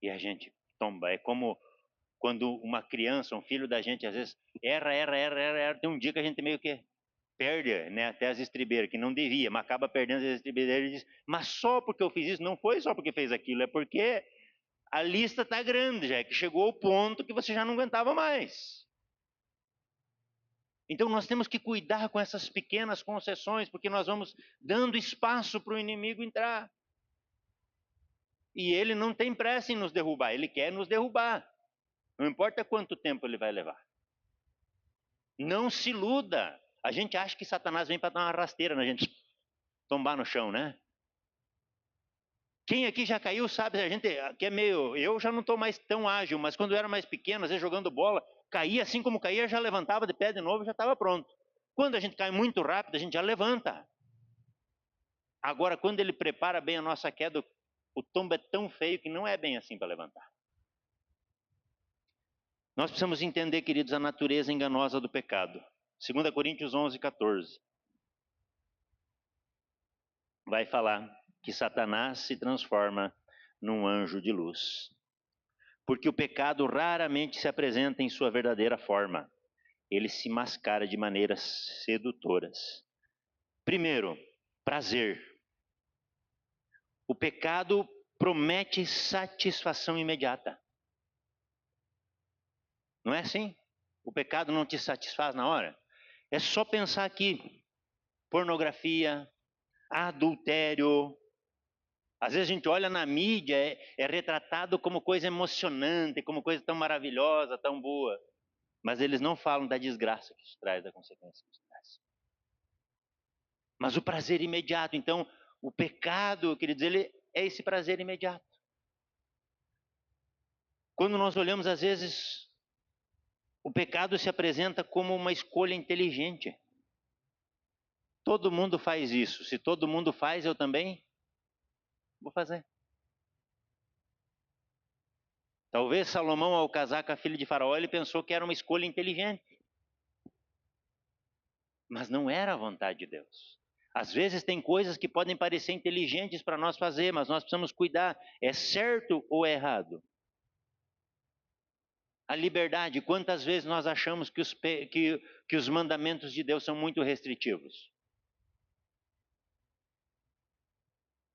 E a gente tomba. É como quando uma criança, um filho da gente, às vezes erra. Tem um dia que a gente meio que perde, né, até as estribeiras, que não devia, mas acaba perdendo as estribeiras e diz, mas só porque eu fiz isso, não foi só porque fez aquilo, é porque a lista está grande já, que chegou ao ponto que você já não aguentava mais. Então nós temos que cuidar com essas pequenas concessões, porque nós vamos dando espaço para o inimigo entrar. E ele não tem pressa em nos derrubar, ele quer nos derrubar. Não importa quanto tempo ele vai levar. Não se iluda. A gente acha que Satanás vem para dar uma rasteira na gente tombar no chão, né? Quem aqui já caiu sabe, a gente que é meio. Eu já não estou mais tão ágil, mas quando eu era mais pequeno, às vezes jogando bola, caía assim como caía, já levantava de pé de novo, já estava pronto. Quando a gente cai muito rápido, a gente já levanta. Agora, quando ele prepara bem a nossa queda, o tombo é tão feio que não é bem assim para levantar. Nós precisamos entender, queridos, a natureza enganosa do pecado. 2 Coríntios 11, 14. Vai falar que Satanás se transforma num anjo de luz. Porque o pecado raramente se apresenta em sua verdadeira forma. Ele se mascara de maneiras sedutoras. Primeiro, prazer. O pecado promete satisfação imediata. Não é assim? O pecado não te satisfaz na hora? É só pensar aqui: pornografia, adultério. Às vezes a gente olha na mídia, é retratado como coisa emocionante, como coisa tão maravilhosa, tão boa. Mas eles não falam da desgraça que isso traz, da consequência que isso traz. Mas o prazer imediato, então, o pecado, eu queria dizer, ele é esse prazer imediato. Quando nós olhamos, às vezes, o pecado se apresenta como uma escolha inteligente. Todo mundo faz isso. Se todo mundo faz, eu também vou fazer. Talvez Salomão, ao casar com a filha de Faraó, ele pensou que era uma escolha inteligente. Mas não era a vontade de Deus. Às vezes tem coisas que podem parecer inteligentes para nós fazer, mas nós precisamos cuidar. É certo ou é errado? A liberdade, quantas vezes nós achamos que os mandamentos de Deus são muito restritivos?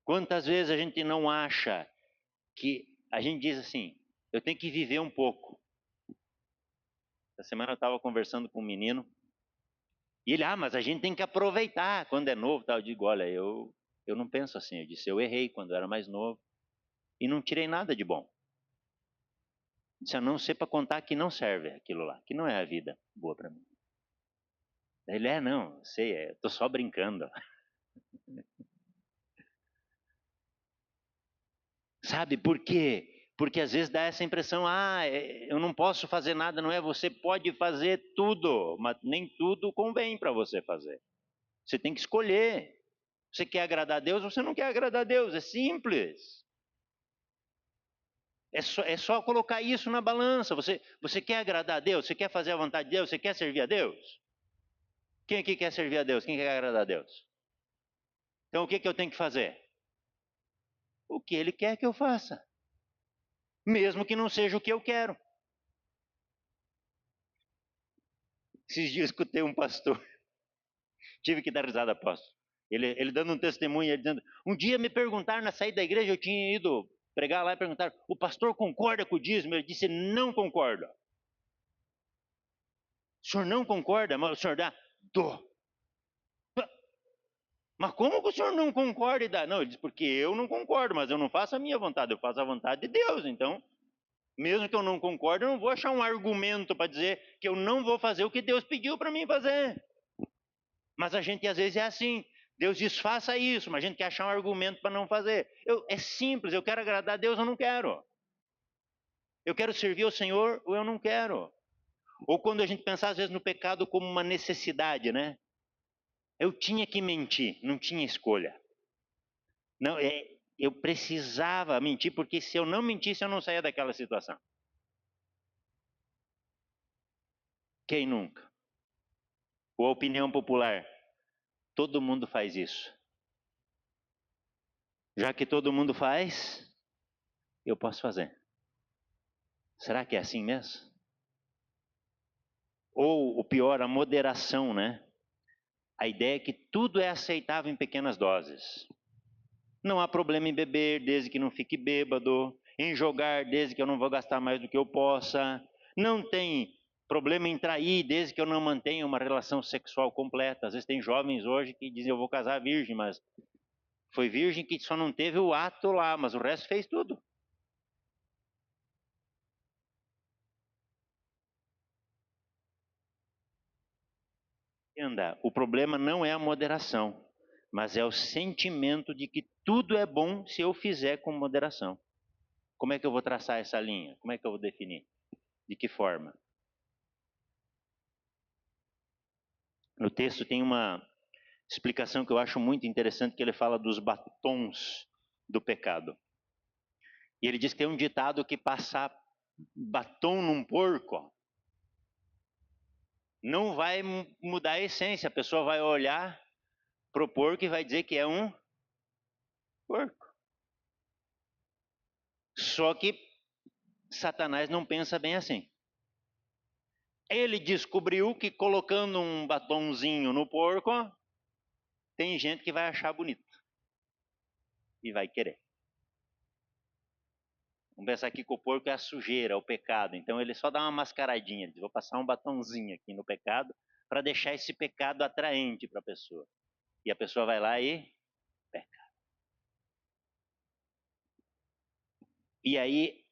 Quantas vezes a gente não acha que a gente diz assim, eu tenho que viver um pouco. Essa semana eu estava conversando com um menino, e ele, mas a gente tem que aproveitar quando é novo. Eu digo, olha, eu não penso assim. Eu disse, eu errei quando eu era mais novo e não tirei nada de bom. Eu disse, a não ser para contar que não serve aquilo lá, que não é a vida boa para mim. Ele, não, sei, estou só brincando. Sabe por quê? Porque às vezes dá essa impressão, eu não posso fazer nada, não é? Você pode fazer tudo, mas nem tudo convém para você fazer. Você tem que escolher. Você quer agradar a Deus ou você não quer agradar a Deus? É simples. É só colocar isso na balança. Você quer agradar a Deus? Você quer fazer a vontade de Deus? Você quer servir a Deus? Quem aqui quer servir a Deus? Quem quer agradar a Deus? Então o que eu tenho que fazer? O que Ele quer que eu faça. Mesmo que não seja o que eu quero. Esses dias eu escutei um pastor, tive que dar risada, apóstolo. Ele dando um testemunho, ele dizendo, um dia me perguntaram na saída da igreja, eu tinha ido pregar lá e perguntaram, o pastor concorda com o dízimo? Ele disse, não concorda. O senhor não concorda? Mas o senhor dá? Dou. Mas como que o senhor não concorda e dá? Não, ele diz, porque eu não concordo, mas eu não faço a minha vontade, eu faço a vontade de Deus. Então, mesmo que eu não concorde, eu não vou achar um argumento para dizer que eu não vou fazer o que Deus pediu para mim fazer. Mas a gente às vezes é assim. Deus diz, faça isso, mas a gente quer achar um argumento para não fazer. É simples, eu quero agradar a Deus ou não quero. Eu quero servir ao Senhor ou eu não quero. Ou quando a gente pensar às vezes no pecado como uma necessidade, né? Eu tinha que mentir, não tinha escolha. Não, eu precisava mentir, porque se eu não mentisse, eu não saía daquela situação. Quem nunca? Ou a opinião popular? Todo mundo faz isso. Já que todo mundo faz, eu posso fazer. Será que é assim mesmo? Ou o pior, a moderação, né? A ideia é que tudo é aceitável em pequenas doses. Não há problema em beber, desde que não fique bêbado. Em jogar, desde que eu não vou gastar mais do que eu possa. Não tem problema em trair, desde que eu não mantenha uma relação sexual completa. Às vezes tem jovens hoje que dizem, eu vou casar virgem, mas foi virgem que só não teve o ato lá, mas o resto fez tudo. Entenda, o problema não é a moderação, mas é o sentimento de que tudo é bom se eu fizer com moderação. Como é que eu vou traçar essa linha? Como é que eu vou definir? De que forma? No texto tem uma explicação que eu acho muito interessante, que ele fala dos batons do pecado. E ele diz que tem um ditado que passar batom num porco não vai mudar a essência. A pessoa vai olhar pro porco e vai dizer que é um porco. Só que Satanás não pensa bem assim. Ele descobriu que colocando um batonzinho no porco, tem gente que vai achar bonito e vai querer. Vamos pensar aqui que o porco é a sujeira, o pecado. Então ele só dá uma mascaradinha. Ele diz, vou passar um batonzinho aqui no pecado para deixar esse pecado atraente para a pessoa. E a pessoa vai lá e peca. E aí,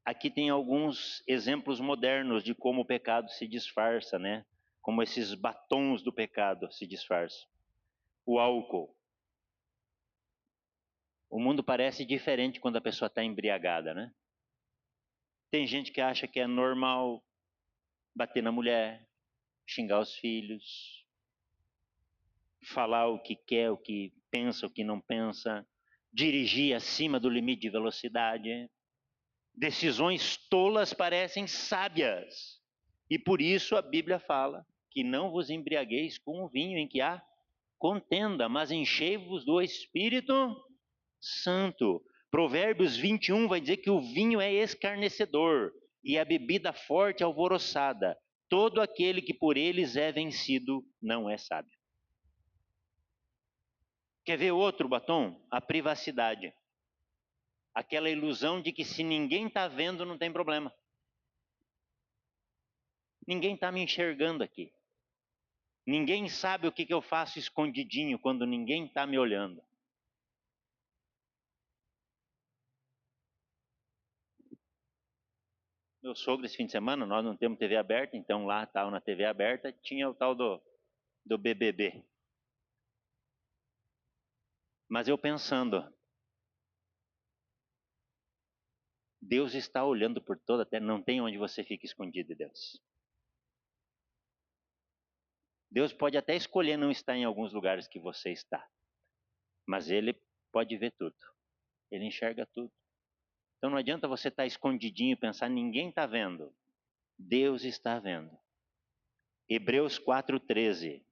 aqui tem alguns exemplos modernos de como o pecado se disfarça, né? Como esses batons do pecado se disfarçam. O álcool. O mundo parece diferente quando a pessoa está embriagada, né? Tem gente que acha que é normal bater na mulher, xingar os filhos, falar o que quer, o que pensa, o que não pensa, dirigir acima do limite de velocidade. Decisões tolas parecem sábias. E por isso a Bíblia fala que não vos embriagueis com o vinho em que há contenda, mas enchei-vos do Espírito Santo. Provérbios 21 vai dizer que o vinho é escarnecedor e a bebida forte alvoroçada. Todo aquele que por eles é vencido não é sábio. Quer ver outro batom? A privacidade. Aquela ilusão de que se ninguém está vendo, não tem problema. Ninguém está me enxergando aqui. Ninguém sabe o que eu faço escondidinho quando ninguém está me olhando. Meu sogro, esse fim de semana, nós não temos TV aberta, então lá estava na TV aberta, tinha o tal do BBB. Mas eu pensando, Deus está olhando por toda a terra, não tem onde você fique escondido de Deus. Deus pode até escolher não estar em alguns lugares que você está, mas Ele pode ver tudo, Ele enxerga tudo. Então não adianta você estar escondidinho e pensar, ninguém está vendo. Deus está vendo. Hebreus 4,13.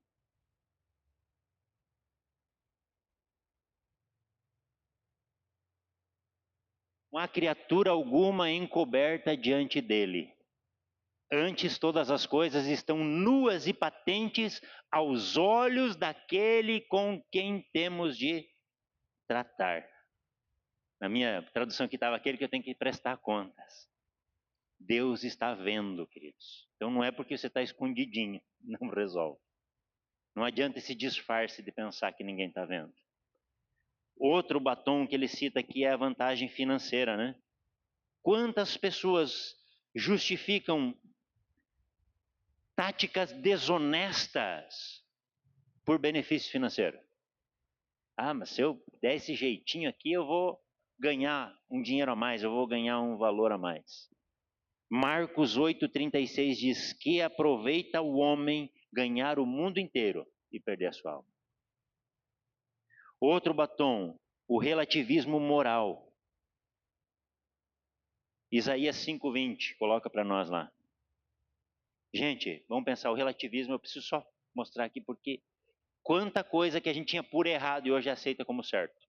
Não há criatura alguma encoberta diante dele. Antes, todas as coisas estão nuas e patentes aos olhos daquele com quem temos de tratar. Na minha tradução aqui estava aquele que eu tenho que prestar contas. Deus está vendo, queridos. Então não é porque você está escondidinho, não resolve. Não adianta esse disfarce de pensar que ninguém está vendo. Outro batom que ele cita aqui é a vantagem financeira, né? Quantas pessoas justificam táticas desonestas por benefício financeiro? Ah, mas se eu der esse jeitinho aqui, eu vou ganhar um dinheiro a mais, eu vou ganhar um valor a mais. Marcos 8,36 diz que aproveita o homem ganhar o mundo inteiro e perder a sua alma. Outro batom, o relativismo moral. Isaías 5,20, coloca para nós lá. Gente, vamos pensar, o relativismo, eu preciso só mostrar aqui porque quanta coisa que a gente tinha por errado e hoje aceita como certo.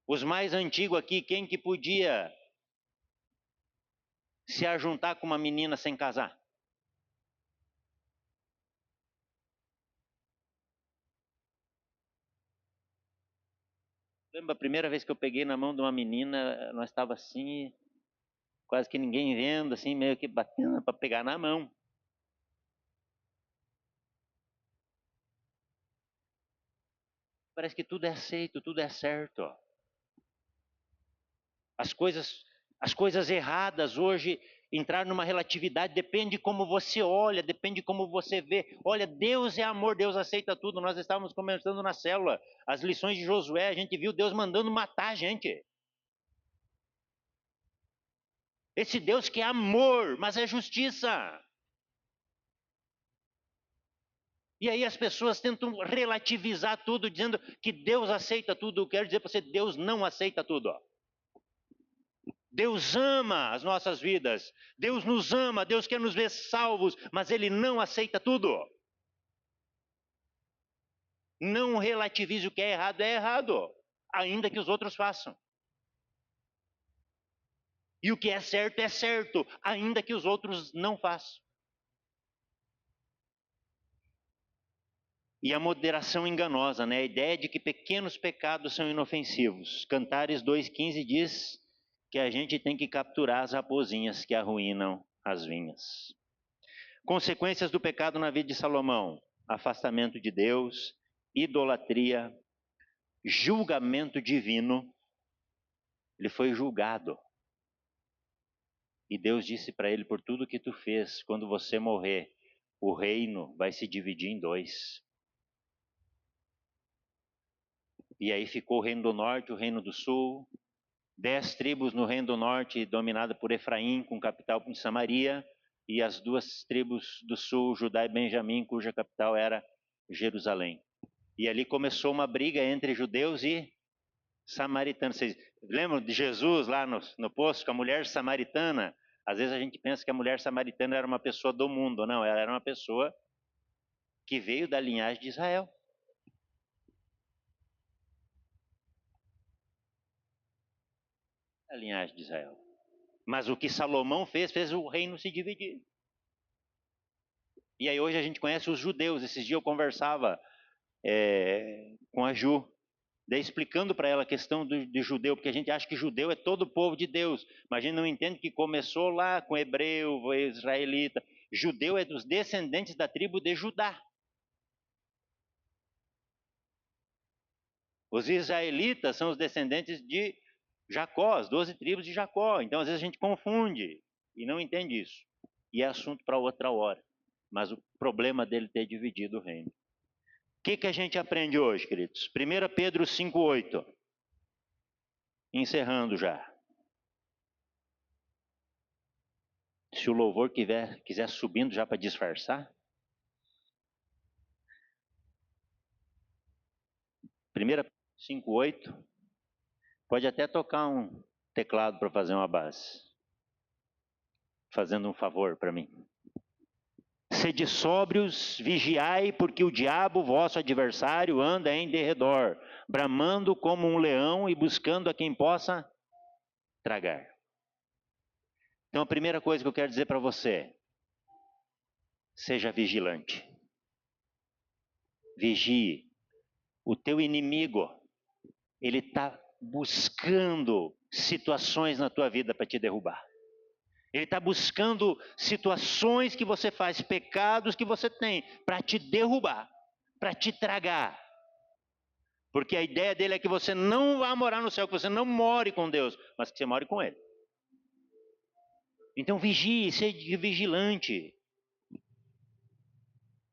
Os mais antigos aqui, quem que podia se ajuntar com uma menina sem casar? Lembra a primeira vez que eu peguei na mão de uma menina, nós estava assim, quase que ninguém vendo, assim, meio que batendo para pegar na mão. Parece que tudo é aceito, tudo é certo. As coisas erradas hoje entraram numa relatividade, depende de como você olha, depende de como você vê. Olha, Deus é amor, Deus aceita tudo. Nós estávamos comentando na célula as lições de Josué, a gente viu Deus mandando matar a gente. Esse Deus que é amor, mas é justiça. E aí as pessoas tentam relativizar tudo, dizendo que Deus aceita tudo. Eu quero dizer para você, Deus não aceita tudo. Deus ama as nossas vidas. Deus nos ama, Deus quer nos ver salvos, mas Ele não aceita tudo. Não relativize o que é errado, ainda que os outros façam. E o que é certo, ainda que os outros não façam. E a moderação enganosa, né? A ideia de que pequenos pecados são inofensivos. Cantares 2,15 diz que a gente tem que capturar as raposinhas que arruinam as vinhas. Consequências do pecado na vida de Salomão: afastamento de Deus, idolatria, julgamento divino. Ele foi julgado. E Deus disse para ele: por tudo que tu fez, quando você morrer, o reino vai se dividir em dois. E aí ficou o reino do norte, o reino do sul, 10 tribos no reino do norte, dominada por Efraim, com capital em Samaria, e as 2 tribos do sul, Judá e Benjamim, cuja capital era Jerusalém. E ali começou uma briga entre judeus e samaritanos. Vocês lembram de Jesus lá no poço com a mulher samaritana? Às vezes a gente pensa que a mulher samaritana era uma pessoa do mundo. Não, ela era uma pessoa que veio da linhagem de Israel. A linhagem de Israel. Mas o que Salomão fez o reino se dividir. E aí hoje a gente conhece os judeus. Esses dias eu conversava com a Ju, daí explicando para ela a questão de judeu, porque a gente acha que judeu é todo o povo de Deus, mas a gente não entende que começou lá com hebreu, israelita. Judeu é dos descendentes da tribo de Judá. Os israelitas são os descendentes de Jacó, as 12 tribos de Jacó. Então às vezes a gente confunde e não entende isso. E é assunto para outra hora. Mas o problema dele ter dividido o reino. O que a gente aprende hoje, queridos? 1 Pedro 5,8. Encerrando já. Se o louvor quiser subindo já para disfarçar. 1 5,8. Pode até tocar um teclado para fazer uma base. Fazendo um favor para mim. Sede sóbrios, vigiai, porque o diabo, vosso adversário, anda em derredor, bramando como um leão e buscando a quem possa tragar. Então a primeira coisa que eu quero dizer para você: seja vigilante. Vigie. O teu inimigo, ele está buscando situações na tua vida para te derrubar. Ele está buscando situações que você faz, pecados que você tem, para te derrubar, para te tragar. Porque a ideia dele é que você não vá morar no céu, que você não more com Deus, mas que você more com Ele. Então vigie, seja vigilante.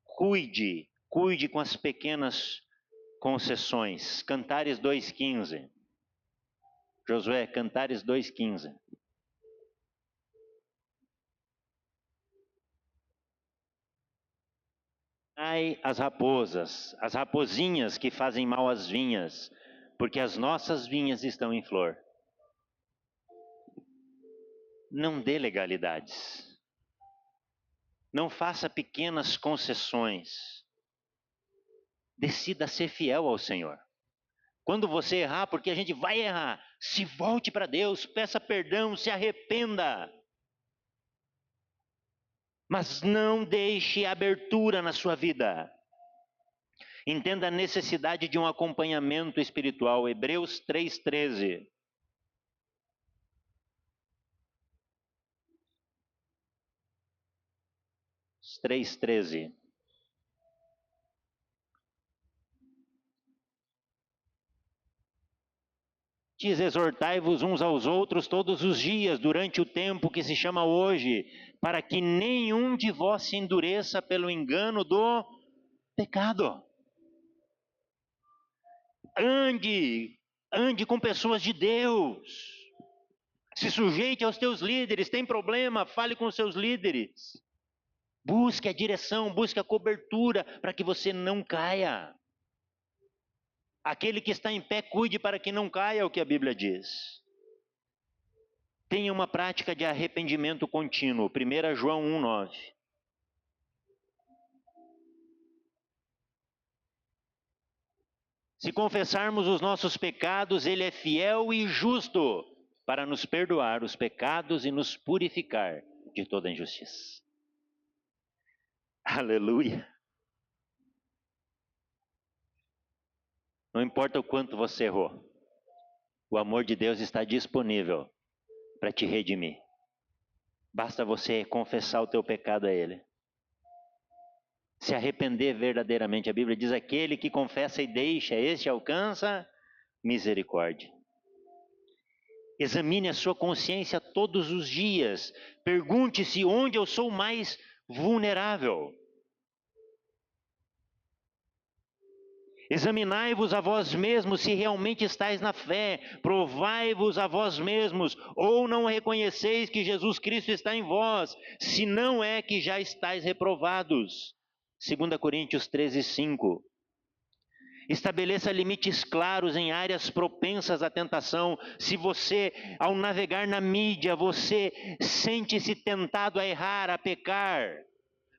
Cuide com as pequenas concessões. Cantares 2,15. Josué, Cantares 2,15. Ai, as raposas, as raposinhas que fazem mal às vinhas, porque as nossas vinhas estão em flor. Não dê legalidades. Não faça pequenas concessões. Decida ser fiel ao Senhor. Quando você errar, porque a gente vai errar, se volte para Deus, peça perdão, se arrependa. Mas não deixe abertura na sua vida. Entenda a necessidade de um acompanhamento espiritual. Hebreus 3,13. Hebreus 3,13. Diz: exortai-vos uns aos outros todos os dias, durante o tempo que se chama hoje, para que nenhum de vós se endureça pelo engano do pecado. Ande com pessoas de Deus. Se sujeite aos teus líderes. Tem problema, fale com os seus líderes. Busque a direção, busque a cobertura para que você não caia. Aquele que está em pé, cuide para que não caia, é o que a Bíblia diz. Tenha uma prática de arrependimento contínuo. 1 João 1,9. Se confessarmos os nossos pecados, Ele é fiel e justo para nos perdoar os pecados e nos purificar de toda injustiça. Aleluia. Não importa o quanto você errou, o amor de Deus está disponível para te redimir. Basta você confessar o teu pecado a Ele. Se arrepender verdadeiramente. A Bíblia diz: aquele que confessa e deixa, este alcança misericórdia. Examine a sua consciência todos os dias. Pergunte-se onde eu sou mais vulnerável. Examinai-vos a vós mesmos se realmente estáis na fé. Provai-vos a vós mesmos, ou não reconheceis que Jesus Cristo está em vós, se não é que já estáis reprovados. 2 Coríntios 13:5. Estabeleça limites claros em áreas propensas à tentação. Se você, ao navegar na mídia, você sente-se tentado a errar, a pecar,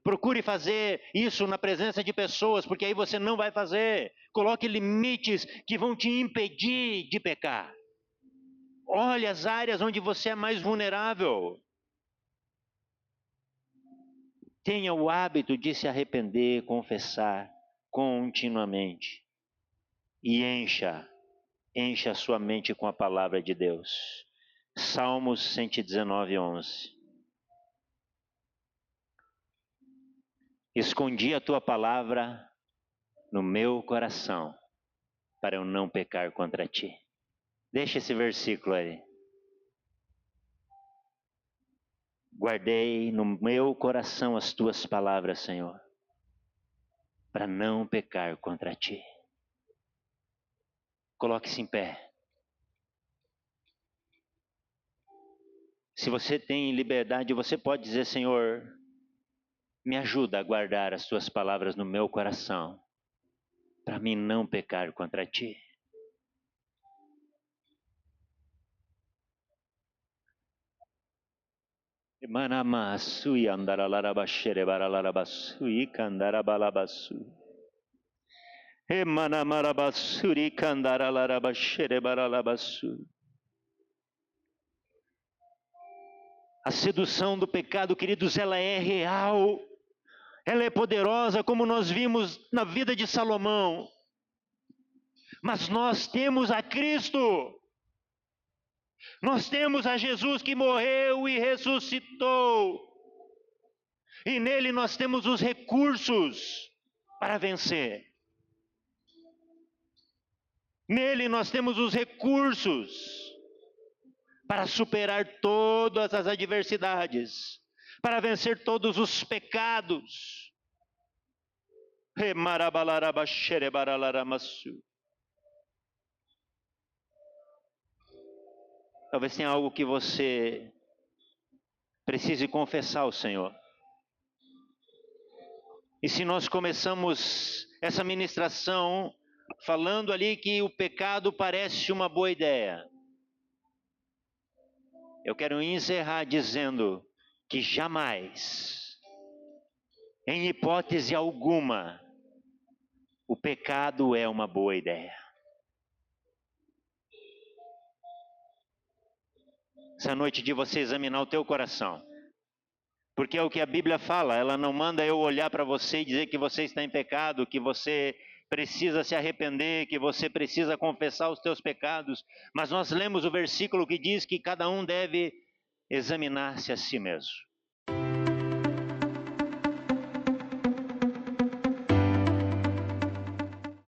procure fazer isso na presença de pessoas, porque aí você não vai fazer. Coloque limites que vão te impedir de pecar. Olhe as áreas onde você é mais vulnerável. Tenha o hábito de se arrepender, confessar continuamente. E encha a sua mente com a palavra de Deus. Salmos 119:11. Escondi a tua palavra no meu coração, para eu não pecar contra ti. Deixa esse versículo aí. Guardei no meu coração as tuas palavras, Senhor, para não pecar contra ti. Coloque-se em pé. Se você tem liberdade, você pode dizer: Senhor, me ajuda a guardar as tuas palavras no meu coração, para mim não pecar contra ti. Manamasui andaralarabaxere baralarabassui candarabalabasu. Emanamarabasuri candaralarabaxere baralabasu. A sedução do pecado, queridos, ela é real. Ela é poderosa, como nós vimos na vida de Salomão. Mas nós temos a Cristo. Nós temos a Jesus que morreu e ressuscitou. E nele nós temos os recursos para vencer. Nele nós temos os recursos para superar todas as adversidades, para vencer todos os pecados. Talvez tenha algo que você precise confessar ao Senhor. E se nós começamos essa ministração falando ali que o pecado parece uma boa ideia, eu quero encerrar dizendo que jamais, em hipótese alguma, o pecado é uma boa ideia. Essa noite de você examinar o teu coração. Porque é o que a Bíblia fala, ela não manda eu olhar para você e dizer que você está em pecado, que você precisa se arrepender, que você precisa confessar os teus pecados. Mas nós lemos o versículo que diz que cada um deve examinar-se a si mesmo.